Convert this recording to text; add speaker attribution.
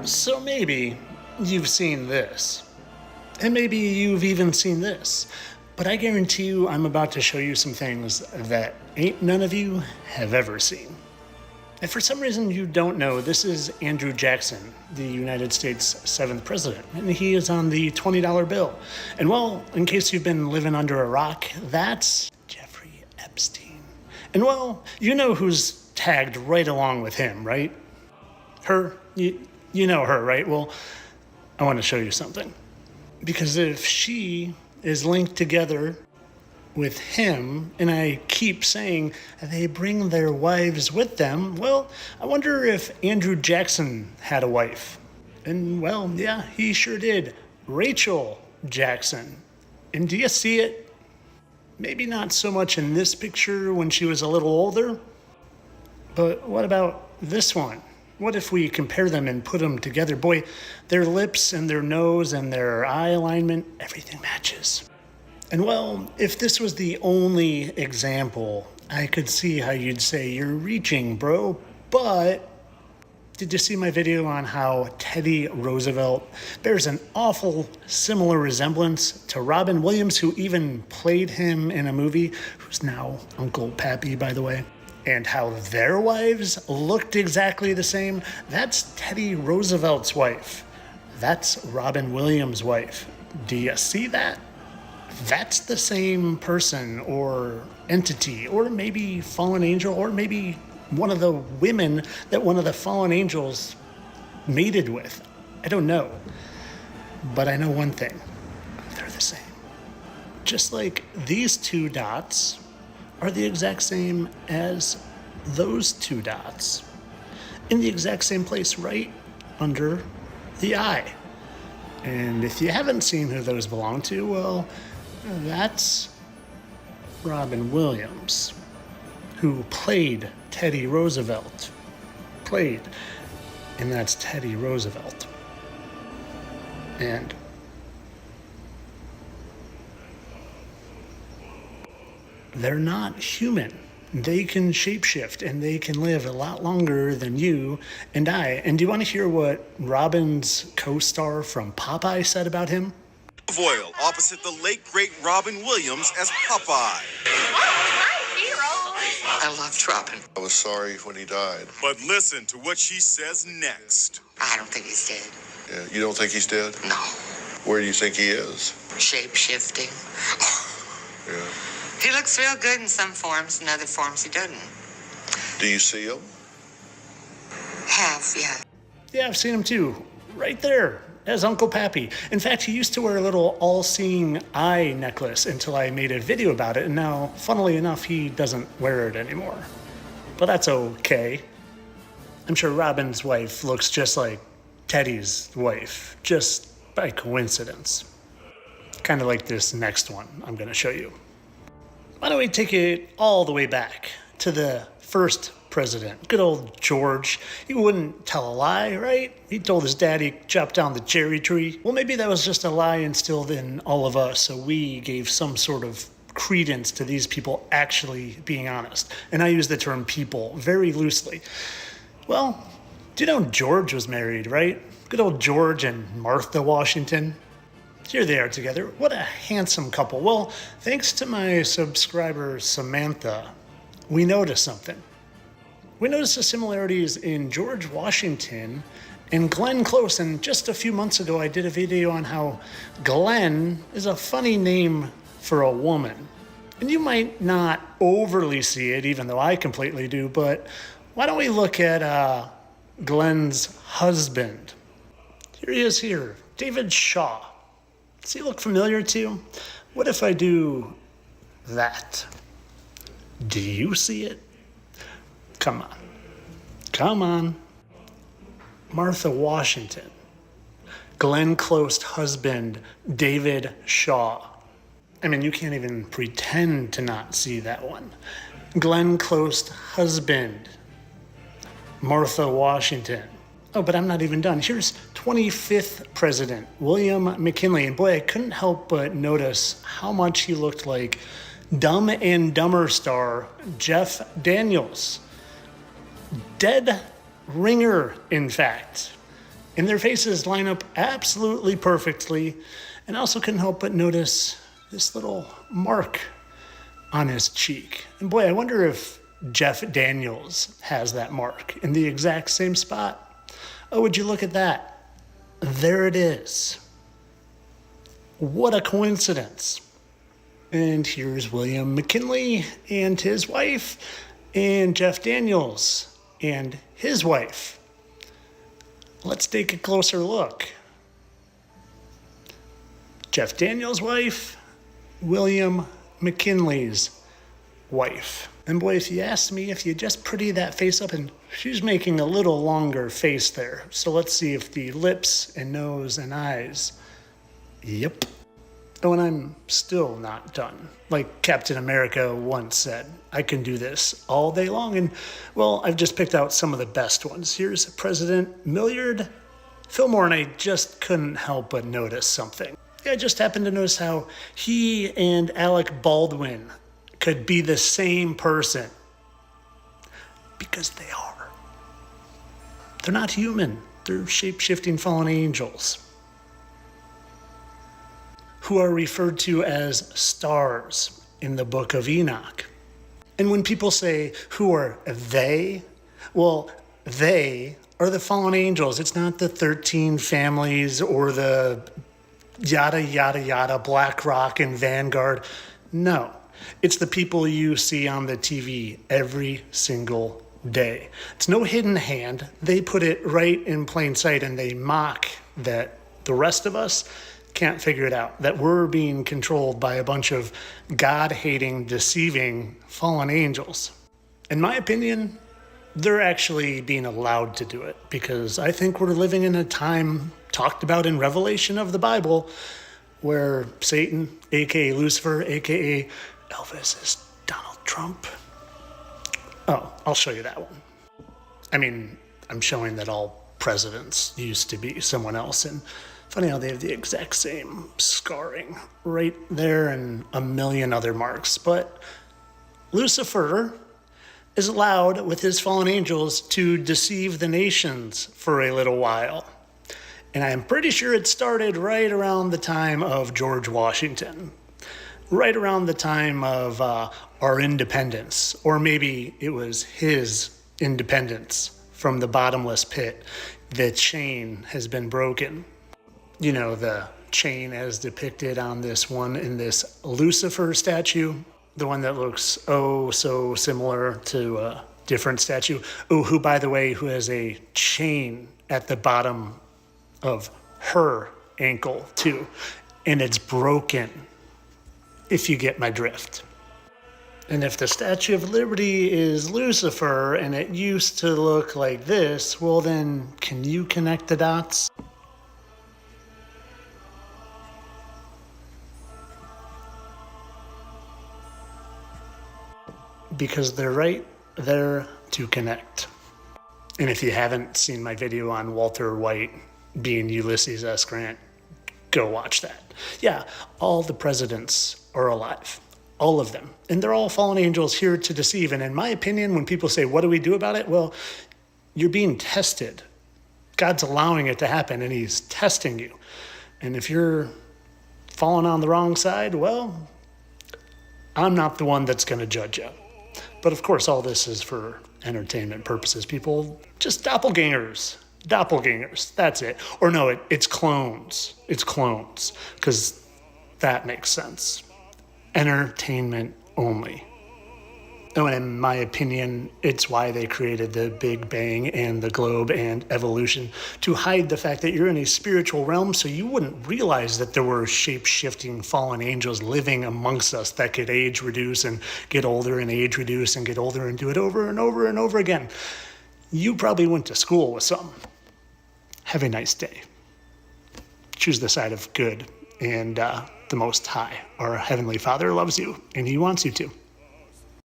Speaker 1: So maybe you've seen this. And maybe you've even seen this. But I guarantee you I'm about to show you some things that ain't none of you have ever seen. If for some reason you don't know, this is Andrew Jackson, the United States 7th president, and he is on the $20 bill. And well, in case you've been living under a rock, that's Jeffrey Epstein. And well, you know who's tagged right along with him, right? Her? You know her, right? Well, I want to show you something. Because if she is linked together with him, and I keep saying they bring their wives with them, well, I wonder if Andrew Jackson had a wife. And well, yeah, he sure did. Rachel Jackson. And do you see it? Maybe not so much in this picture when she was a little older, but what about this one? What if we compare them and put them together? Boy, their lips and their nose and their eye alignment, everything matches. And well, if this was the only example, I could see how you'd say, you're reaching, bro. But did you see my video on how Teddy Roosevelt bears an awful similar resemblance to Robin Williams, who even played him in a movie, who's now Uncle Pappy, by the way? And how their wives looked exactly the same? That's Teddy Roosevelt's wife. That's Robin Williams' wife. Do you see that? That's the same person or entity, or maybe fallen angel, or maybe one of the women that one of the fallen angels mated with. I don't know. But I know one thing. They're the same. Just like these two dots are the exact same as those two dots. In the exact same place, right under the eye. And if you haven't seen who those belong to, well, that's Robin Williams, who played Teddy Roosevelt. And that's Teddy Roosevelt. And they're not human. They can shapeshift and they can live a lot longer than you and I. And do you want to hear what Robin's co-star from Popeye said about him?
Speaker 2: Oil opposite the late great Robin Williams as Popeye.
Speaker 3: I loved Robin.
Speaker 4: I was sorry when he died.
Speaker 2: But listen to what she says next.
Speaker 3: I don't think he's dead.
Speaker 4: Yeah, you don't think he's dead?
Speaker 3: No.
Speaker 4: Where do you think he is?
Speaker 3: Shape-shifting.
Speaker 4: Yeah.
Speaker 3: He looks real good in some forms, in other forms he doesn't.
Speaker 4: Do you see him?
Speaker 3: Yeah.
Speaker 1: Yeah, I've seen him too. Right there, as Uncle Pappy. In fact, he used to wear a little all-seeing eye necklace until I made a video about it, and now, funnily enough, he doesn't wear it anymore. But that's okay. I'm sure Robin's wife looks just like Teddy's wife, just by coincidence. Kind of like this next one I'm going to show you. Why don't we take it all the way back to the first president, good old George. He wouldn't tell a lie, right? He told his dad he chopped down the cherry tree. Well, maybe that was just a lie instilled in all of us, so we gave some sort of credence to these people actually being honest. And I use the term people very loosely. Well, do you know George was married, right? Good old George and Martha Washington. Here they are together. What a handsome couple. Well, thanks to my subscriber Samantha, we noticed something. We noticed the similarities in George Washington and Glenn Close. And just a few months ago, I did a video on how Glenn is a funny name for a woman. And you might not overly see it, even though I completely do, but why don't we look at Glenn's husband? Here he is here, David Shaw. Does he look familiar to you? What if I do that? Do you see it? Come on. Martha Washington. Glenn Close husband, David Shaw. I mean, you can't even pretend to not see that one. Glenn Close husband, Martha Washington. Oh, but I'm not even done. Here's 25th President William McKinley. And boy, I couldn't help but notice how much he looked like Dumb and Dumber star Jeff Daniels. Dead ringer, in fact. And their faces line up absolutely perfectly. And I also couldn't help but notice this little mark on his cheek. And boy, I wonder if Jeff Daniels has that mark in the exact same spot. Oh, would you look at that? There it is. What a coincidence. And here's William McKinley and his wife, and Jeff Daniels and his wife. Let's take a closer look. Jeff Daniels' wife, William McKinley's wife. And boy, if you asked me, if you just pretty that face up, and she's making a little longer face there. So let's see if the lips and nose and eyes. Yep. Oh, and I'm still not done. Like Captain America once said, I can do this all day long. And, well, I've just picked out some of the best ones. Here's President Millard Fillmore, and I just couldn't help but notice something. I just happened to notice how he and Alec Baldwin could be the same person. Because they are. They're not human. They're shape-shifting fallen angels, who are referred to as stars in the book of Enoch. And when people say, who are they? Well, they are the fallen angels. It's not the 13 families or the yada, yada, yada, BlackRock and Vanguard. No, it's the people you see on the TV every single day. It's no hidden hand. They put it right in plain sight, and they mock that the rest of us can't figure it out, that we're being controlled by a bunch of God-hating, deceiving fallen angels. In my opinion, they're actually being allowed to do it, because I think we're living in a time talked about in Revelation of the Bible where Satan, aka Lucifer, aka Elvis, is Donald Trump. Oh, I'll show you that one. I mean, I'm showing that all presidents used to be someone else, and funny how they have the exact same scarring right there and a million other marks. But Lucifer is allowed with his fallen angels to deceive the nations for a little while. And I'm pretty sure it started right around the time of George Washington, right around the time of our independence, or maybe it was his independence from the bottomless pit. The chain has been broken. You know, the chain as depicted on this one in this Lucifer statue, the one that looks oh so similar to a different statue. Oh, who, by the way, who has a chain at the bottom of her ankle too, and it's broken, if you get my drift. And if the Statue of Liberty is Lucifer and it used to look like this, well then, can you connect the dots? Because they're right there to connect. And if you haven't seen my video on Walter White being Ulysses S. Grant, go watch that. Yeah, all the presidents are alive. All of them. And they're all fallen angels here to deceive. And in my opinion, when people say, what do we do about it? Well, you're being tested. God's allowing it to happen, and he's testing you. And if you're falling on the wrong side, well, I'm not the one that's going to judge you. But of course, all this is for entertainment purposes. People, just doppelgangers. Doppelgangers, that's it. Or no, it's clones. It's clones, because that makes sense. Entertainment only. Oh, and in my opinion, it's why they created the Big Bang and the globe and evolution, to hide the fact that you're in a spiritual realm, so you wouldn't realize that there were shape-shifting fallen angels living amongst us that could age reduce and get older and age reduce and get older and do it over and over and over again. You probably went to school with some. Have a nice day. Choose the side of good, and the Most High, our Heavenly Father, loves you, and he wants you to.